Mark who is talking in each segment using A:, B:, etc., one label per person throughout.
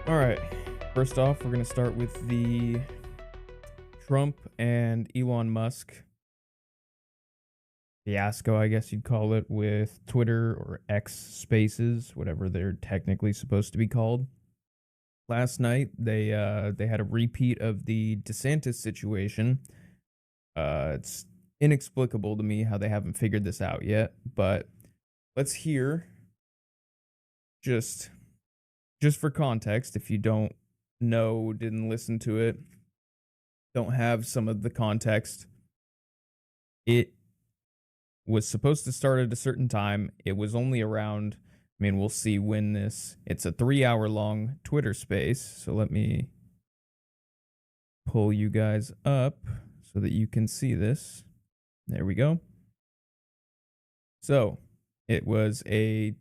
A: All right. First off, we're going to start with the Trump and Elon Musk fiasco, I guess you'd call it, with Twitter or X Spaces, whatever they're technically supposed to be called. Last night, they had a repeat of the DeSantis situation. It's inexplicable to me how they haven't figured this out yet, but let's hear just just for context, if you don't know, didn't listen to it, don't have some of the context. It was supposed to start at a certain time. It was only around, I mean, we'll see when it's a 3 hour long Twitter space. So let me pull you guys up so that you can see this. There we go. So it was a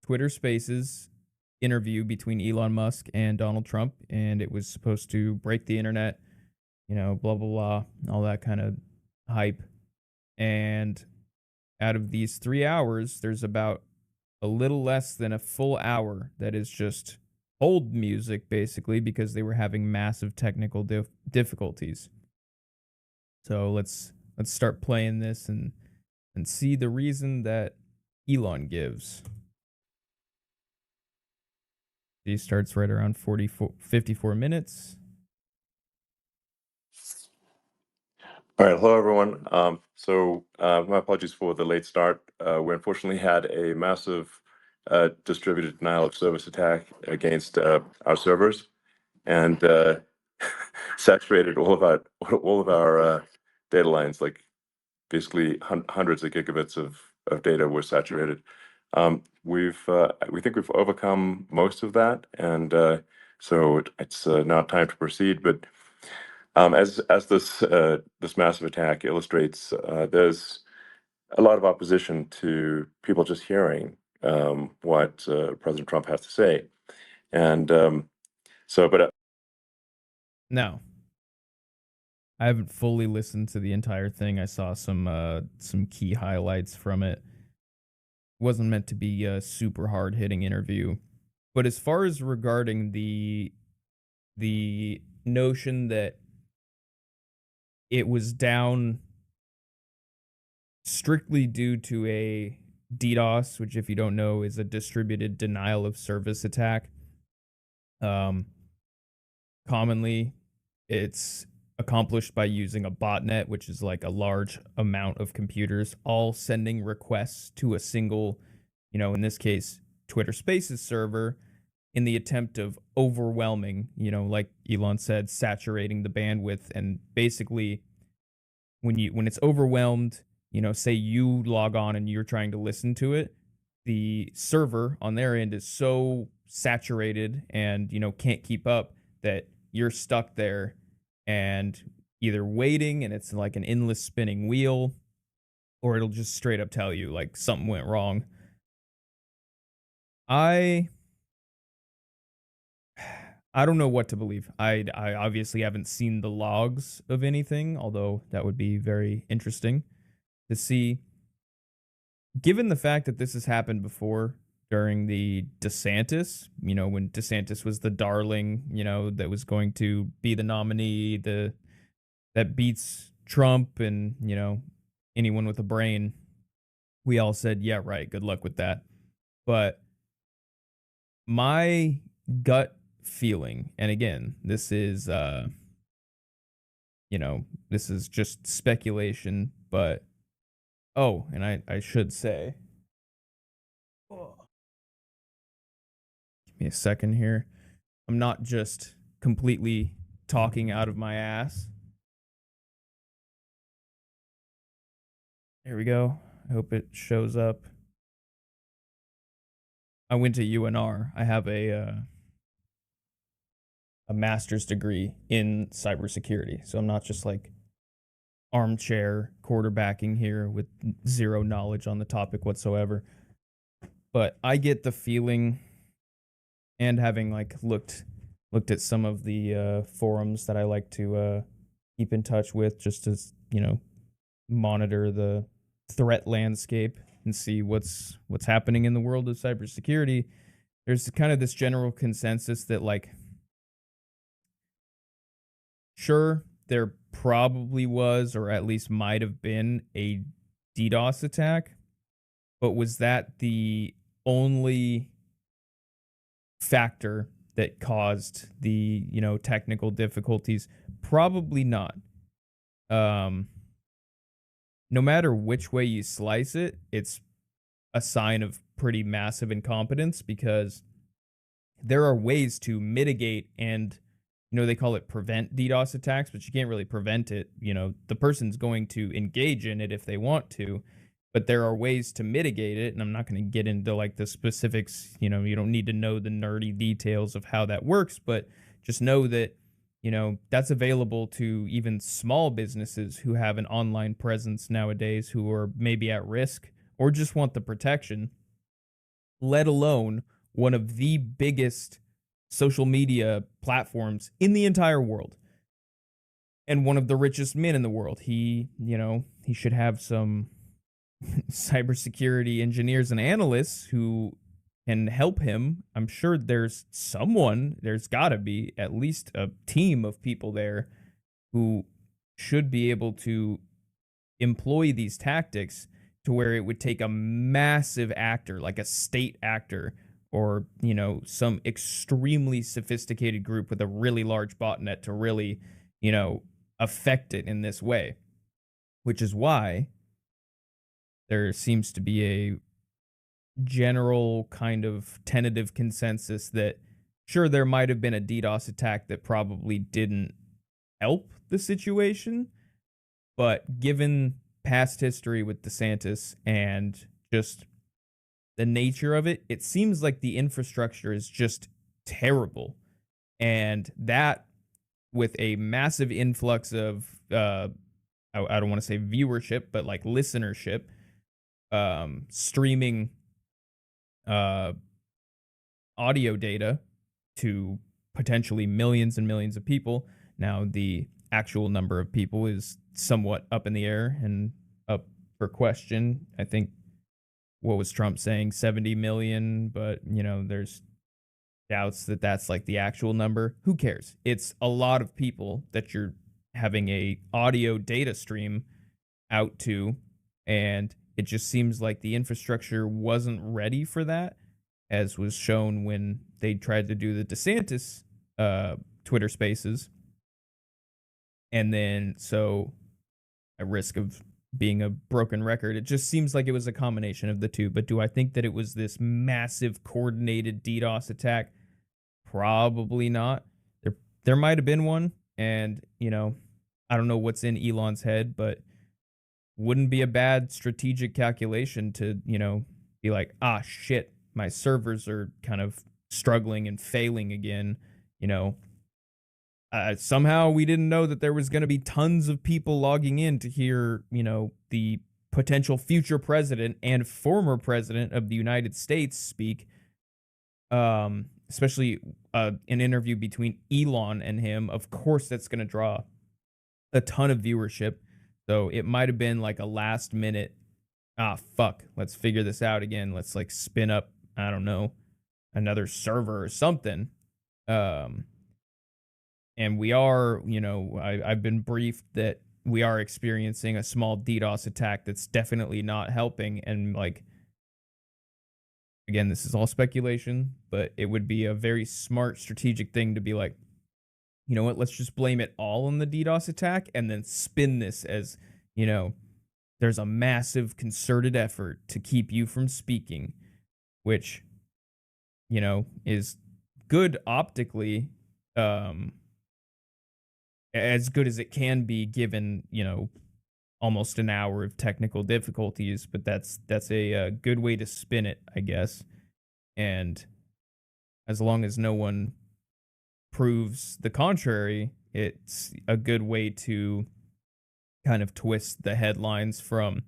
A: Twitter Spaces interview between Elon Musk and Donald Trump, and it was supposed to break the internet, blah, blah, blah, all that kind of hype. And out of these 3 hours, there's about a little less than a full hour that is just hold music, basically, because they were having massive technical difficulties. So let's start playing this and see the reason that Elon gives. He starts right around 54 minutes.
B: All right, hello everyone. My apologies for the late start. We unfortunately had a massive distributed denial of service attack against our servers, and saturated all of our data lines. Like basically hundreds of gigabits of data were saturated. We think we've overcome most of that, and so it's now time to proceed. But as this massive attack illustrates, there's a lot of opposition to people just hearing what President Trump has to say, and
A: Now, I haven't fully listened to the entire thing. I saw some key highlights from it. Wasn't meant to be a super hard hitting interview, but as far as regarding the notion that it was down strictly due to a DDoS, which, if you don't know, is a distributed denial of service attack. Commonly, it's accomplished by using a botnet, which is like a large amount of computers all sending requests to a single, in this case, Twitter Spaces server, in the attempt of overwhelming, like Elon said, saturating the bandwidth. And basically, when it's overwhelmed, say you log on and you're trying to listen to it, the server on their end is so saturated and can't keep up that you're stuck there and either waiting and it's like an endless spinning wheel, or it'll just straight up tell you like something went wrong. I don't know what to believe. I obviously haven't seen the logs of anything, although that would be very interesting to see. Given the fact that this has happened before during the DeSantis, when DeSantis was the darling, that was going to be the nominee, that beats Trump and, anyone with a brain, we all said, yeah, right, good luck with that. But my gut feeling, and again, this is this is just speculation, but and I should say, give me a second here. I'm not just completely talking out of my ass. There we go. I hope it shows up. I went to UNR. I have a master's degree in cybersecurity, so I'm not just like armchair quarterbacking here with zero knowledge on the topic whatsoever. But I get the feeling, and having like looked at some of the forums that I like to keep in touch with, just to monitor the threat landscape and see what's happening in the world of cybersecurity, there's kind of this general consensus that like Sure, there probably was, or at least might have been, a DDoS attack, but was that the only factor that caused the, technical difficulties? Probably not. Um, no matter which way you slice it, it's a sign of pretty massive incompetence because there are ways to mitigate and they call it prevent DDoS attacks, but you can't really prevent it. The person's going to engage in it if they want to, but there are ways to mitigate it. And I'm not going to get into like the specifics. You don't need to know the nerdy details of how that works, but just know that, that's available to even small businesses who have an online presence nowadays who are maybe at risk or just want the protection, let alone one of the biggest social media platforms in the entire world and one of the richest men in the world. He should have some cybersecurity engineers and analysts who can help him. I'm sure there's got to be at least a team of people there who should be able to employ these tactics to where it would take a massive actor, like a state actor, or, some extremely sophisticated group with a really large botnet to really, affect it in this way, which is why there seems to be a general kind of tentative consensus that sure, there might have been a DDoS attack that probably didn't help the situation, but given past history with DeSantis and just the nature of it, it seems like the infrastructure is just terrible. And that, with a massive influx of, I don't want to say viewership, but like listenership, streaming uh, audio data to potentially millions and millions of people. Now, the actual number of people is somewhat up in the air and up for question. I think, what was Trump saying, 70 million, but there's doubts that that's like the actual number. Who cares? It's a lot of people that you're having a audio data stream out to, and it just seems like the infrastructure wasn't ready for that, as was shown when they tried to do the DeSantis Twitter Spaces. And then, so at risk of being a broken record, it just seems like it was a combination of the two. But do I think that it was this massive coordinated DDoS attack? Probably not. There might have been one, and I don't know what's in Elon's head, but wouldn't be a bad strategic calculation to, be like, ah, shit, my servers are kind of struggling and failing again. Somehow we didn't know that there was going to be tons of people logging in to hear, the potential future president and former president of the United States speak. Especially an interview between Elon and him. Of course, that's going to draw a ton of viewership. So it might have been like a last minute, fuck, let's figure this out again. Let's like spin up, I don't know, another server or something. And we are, I've been briefed that we are experiencing a small DDoS attack that's definitely not helping. And like, again, this is all speculation, but it would be a very smart strategic thing to be like, you know what, let's just blame it all on the DDoS attack and then spin this as, there's a massive concerted effort to keep you from speaking, which, is good optically, as good as it can be given, almost an hour of technical difficulties, but that's a good way to spin it, I guess. And as long as no one proves the contrary, it's a good way to kind of twist the headlines from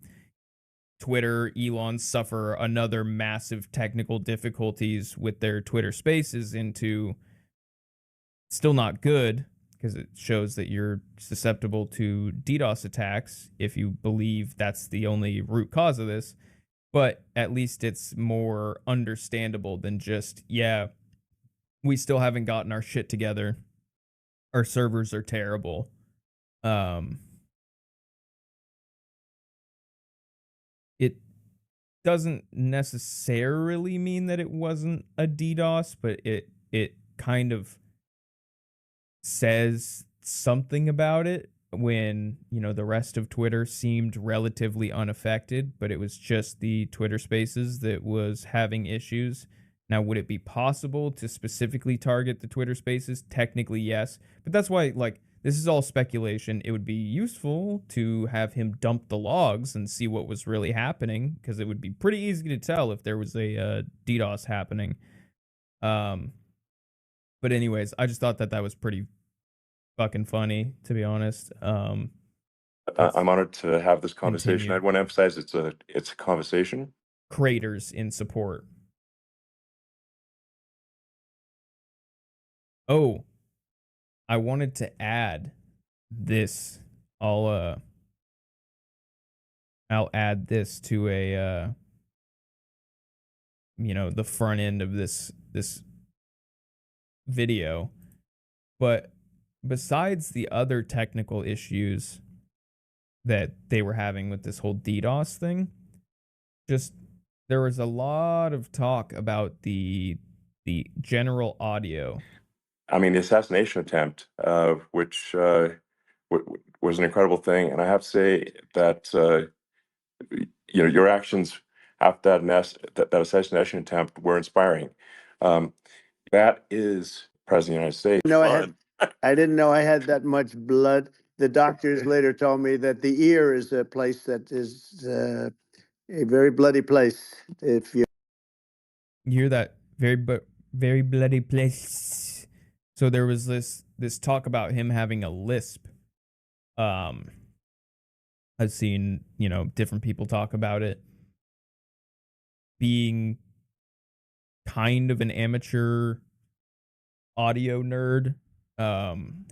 A: Twitter, Elon suffer another massive technical difficulties with their Twitter Spaces into still not good, because it shows that you're susceptible to DDoS attacks if you believe that's the only root cause of this. But at least it's more understandable than just, yeah, we still haven't gotten our shit together. our servers are terrible. Um, it doesn't necessarily mean that it wasn't a DDoS, but it kind of says something about it when, you know, the rest of Twitter seemed relatively unaffected, but it was just the Twitter Spaces that was having issues. Now, would it be possible to specifically target the Twitter Spaces? Technically, yes. But that's why, like, this is all speculation. It would be useful to have him dump the logs and see what was really happening, because it would be pretty easy to tell if there was a DDoS happening. But anyways, I just thought that that was pretty fucking funny, to be honest.
B: I'm honored to have this conversation.
A: Continue.
B: I'd want to emphasize it's a conversation.
A: Craters in support. Oh, I wanted to add this. I'll add this to a you know, the front end of this video. But besides the other technical issues that they were having with this whole DDoS thing, just there was a lot of talk about the general audio.
B: I mean, the assassination attempt, which was an incredible thing, and I have to say that you know, your actions after that assassination attempt were inspiring. That is President of the United States.
C: No, I didn't know I had that much blood. The doctors later told me that the ear is a place that is a very bloody place. If you
A: hear that very bloody place. So there was this talk about him having a lisp. I've seen, you know, different people talk about it being kind of an amateur audio nerd,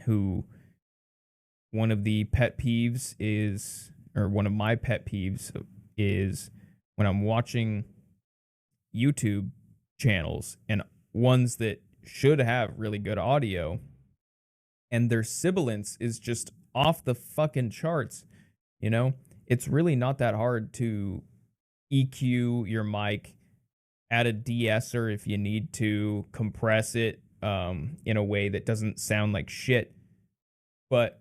A: who one of the pet peeves is, or one of my pet peeves is when I'm watching YouTube channels and ones that should have really good audio and their sibilance is just off the fucking charts. You know, it's really not that hard to EQ your mic, add a de-esser if you need to, compress it in a way that doesn't sound like shit. But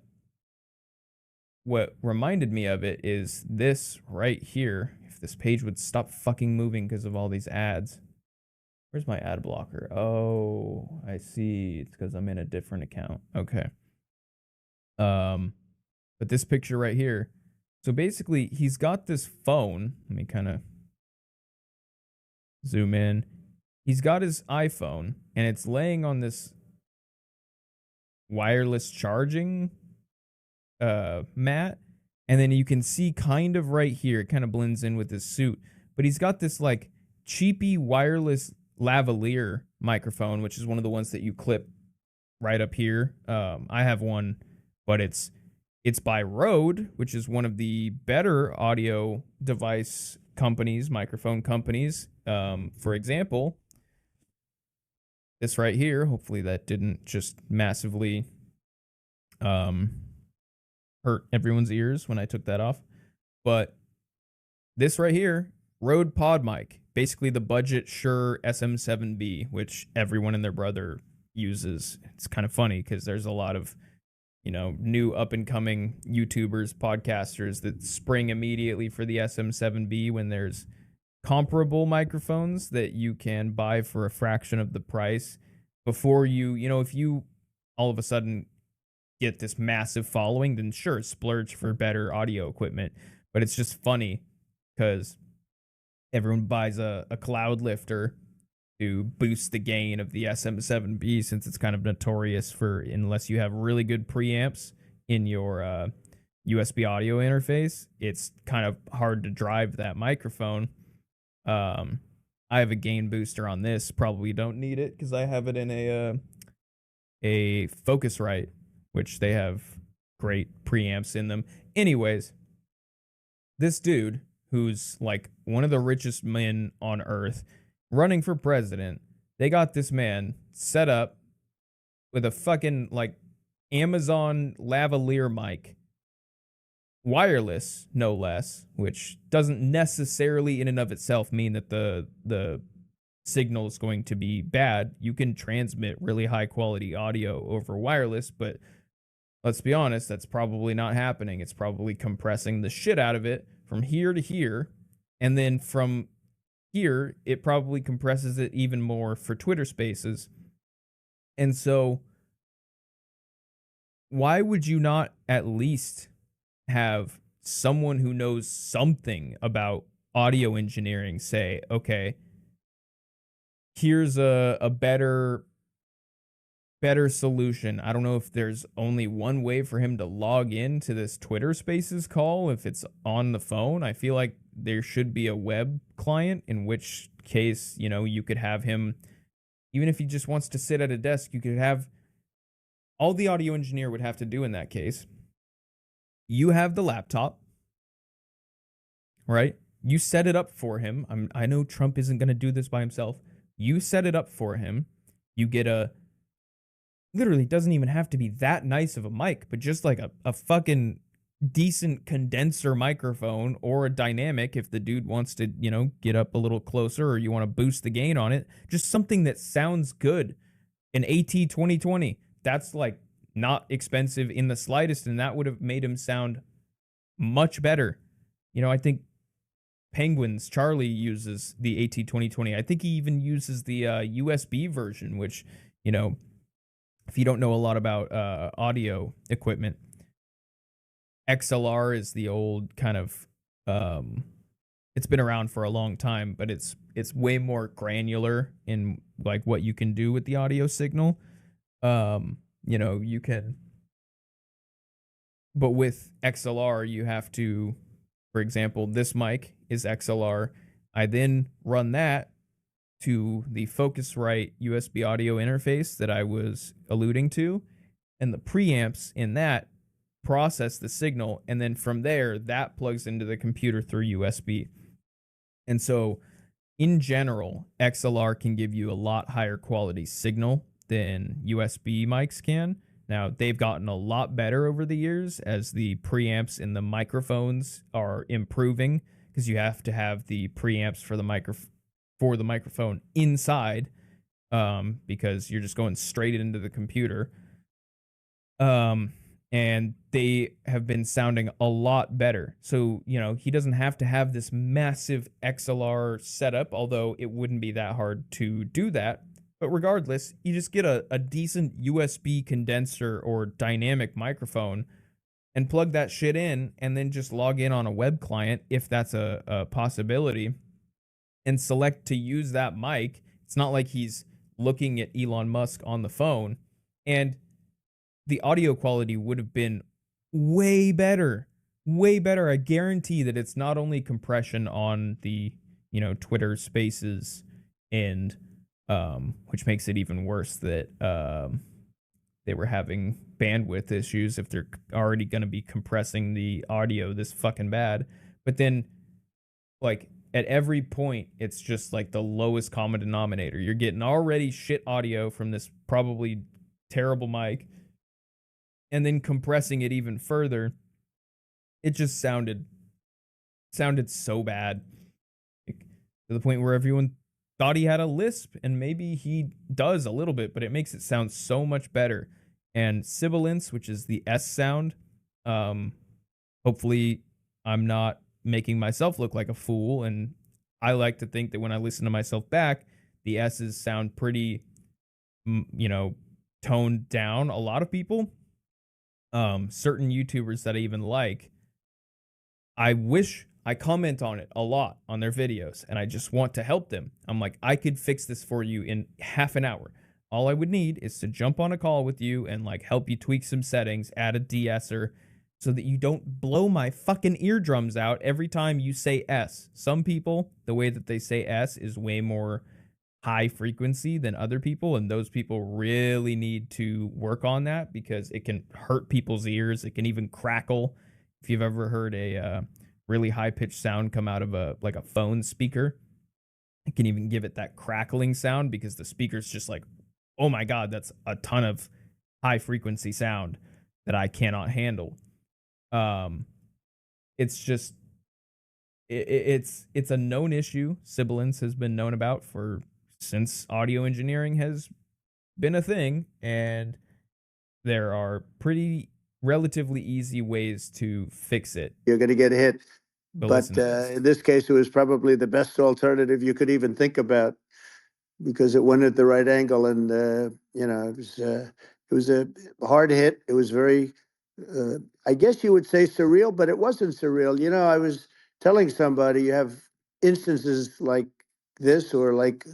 A: what reminded me of it is this right here. If this page would stop fucking moving because of all these ads. Where's my ad blocker? Oh, I see. It's because I'm in a different account. Okay. But this picture right here. So basically, he's got this phone. Let me kind of zoom in. He's got his iPhone, and it's laying on this wireless charging mat. And then you can see kind of right here, it kind of blends in with his suit. But he's got this like cheapy wireless lavalier microphone, which is one of the ones that you clip right up here. I have one, but it's by Rode, which is one of the better audio device companies, microphone companies. For example, this right here, hopefully that didn't just massively hurt everyone's ears when I took that off. But this right here, Rode Pod Mic, basically the budget Shure SM7B, which everyone and their brother uses. It's kind of funny because there's a lot of, you know, new up and coming YouTubers, podcasters that spring immediately for the SM7B when there's comparable microphones that you can buy for a fraction of the price before you know, if you all of a sudden get this massive following, then sure, splurge for better audio equipment. But it's just funny because everyone buys a cloud lifter to boost the gain of the SM7B, since it's kind of notorious for, unless you have really good preamps in your USB audio interface, it's kind of hard to drive that microphone. I have a gain booster on this. Probably don't need it because I have it in a Focusrite, which they have great preamps in them. Anyways, this dude, who's like one of the richest men on earth, running for president, they got this man set up with a fucking like Amazon lavalier mic, wireless no less, which doesn't necessarily in and of itself mean that the signal is going to be bad. You can transmit really high quality audio over wireless, but let's be honest, that's probably not happening. It's probably compressing the shit out of it from here to here, and then from here it probably compresses it even more for Twitter Spaces. And so why would you not at least have someone who knows something about audio engineering say, okay, here's a better solution. I don't know if there's only one way for him to log into this Twitter Spaces call if it's on the phone. I feel like there should be a web client, in which case, you know, you could have him, even if he just wants to sit at a desk, you could have, all the audio engineer would have to do in that case, you have the laptop, right? You set it up for him. I know Trump isn't going to do this by himself. You set it up for him. You get a, literally doesn't even have to be that nice of a mic, but just like a fucking decent condenser microphone, or a dynamic if the dude wants to, you know, get up a little closer, or you want to boost the gain on it. Just something that sounds good. An AT2020, that's like not expensive in the slightest, and that would have made him sound much better. You know, I think Penguins Charlie uses the AT2020. I think he even uses the USB version, which, you know, if you don't know a lot about audio equipment, XLR is the old kind of, it's been around for a long time, but it's way more granular in like what you can do with the audio signal. You know, you can, but with XLR, you have to, for example, this mic is XLR. I then run that to the Focusrite USB audio interface that I was alluding to, and the preamps in that process the signal, and then from there, that plugs into the computer through USB. And so, in general, XLR can give you a lot higher quality signal than USB mics can. Now, they've gotten a lot better over the years as the preamps in the microphones are improving, because you have to have the preamps for the microphone inside, because you're just going straight into the computer. And they have been sounding a lot better. So, you know, he doesn't have to have this massive XLR setup, although it wouldn't be that hard to do that. But regardless, you just get a decent USB condenser or dynamic microphone and plug that shit in, and then just log in on a web client if that's a possibility, and select to use that mic. It's not like he's looking at Elon Musk on the phone, and the audio quality would have been way better. Way better. I guarantee that it's not only compression on the, you know, Twitter Spaces and which makes it even worse that they were having bandwidth issues if they're already going to be compressing the audio this fucking bad. But then, like, at every point, it's just like the lowest common denominator. You're getting already shit audio from this probably terrible mic, and then compressing it even further. It just sounded so bad, like, to the point where everyone thought he had a Lisp, and maybe he does a little bit, but it makes it sound so much better. And sibilance, which is the S sound, hopefully I'm not making myself look like a fool, and I like to think that when I listen to myself back, the S's sound pretty, you know, toned down. A lot of people, certain YouTubers that I even like, I wish I comment on it a lot on their videos, and I just want to help them. I'm like, I could fix this for you in half an hour. All I would need is to jump on a call with you and like help you tweak some settings, add a de-esser, so that you don't blow my fucking eardrums out every time you say S. Some people, the way that they say S is way more high frequency than other people, and those people really need to work on that because it can hurt people's ears. It can even crackle. If you've ever heard a really high-pitched sound come out of a phone speaker, it can even give it that crackling sound because the speaker's just like, oh my god, that's a ton of high frequency sound that I cannot handle. It's just it's a known issue. Sibilance has been known about since audio engineering has been a thing, and there are pretty relatively easy ways to fix it.
C: You're going to get hit. But in this case, it was probably the best alternative you could even think about, because it went at the right angle, and it was a hard hit. It was very, I guess you would say, surreal, but it wasn't surreal. I was telling somebody, you have instances like this, or like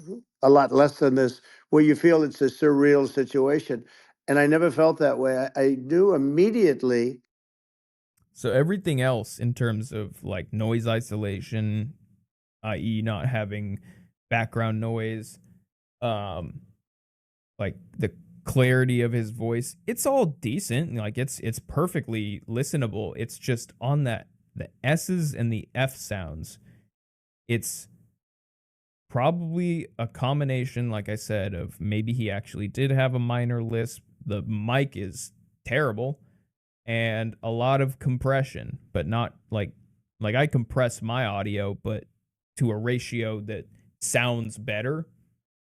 C: a lot less than this, where you feel it's a surreal situation, and I never felt that way. I knew immediately.
A: So everything else in terms of like noise isolation, i.e. not having background noise, like the clarity of his voice, it's all decent. Like it's perfectly listenable. It's just on the S's and the F sounds. It's probably a combination, like I said, of maybe he actually did have a minor lisp. The mic is terrible, and a lot of compression, but not like I compress my audio, but to a ratio that sounds better,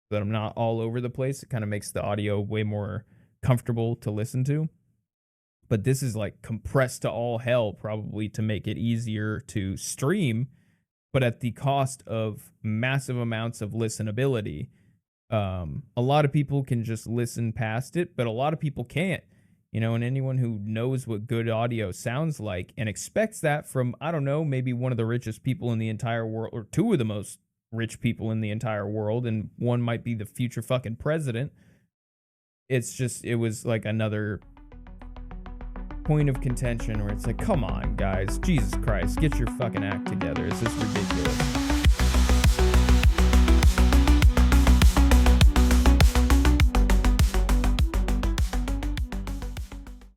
A: so that I'm not all over the place. It kind of makes the audio way more comfortable to listen to. But this is like compressed to all hell, probably to make it easier to stream, but at the cost of massive amounts of listenability. A lot of people can just listen past it, but a lot of people can't. And anyone who knows what good audio sounds like and expects that from, I don't know, maybe one of the richest people in the entire world, or two of the most rich people in the entire world, and one might be the future fucking president. It was like another point of contention where it's like, come on, guys, Jesus Christ, get your fucking act together. Is this ridiculous?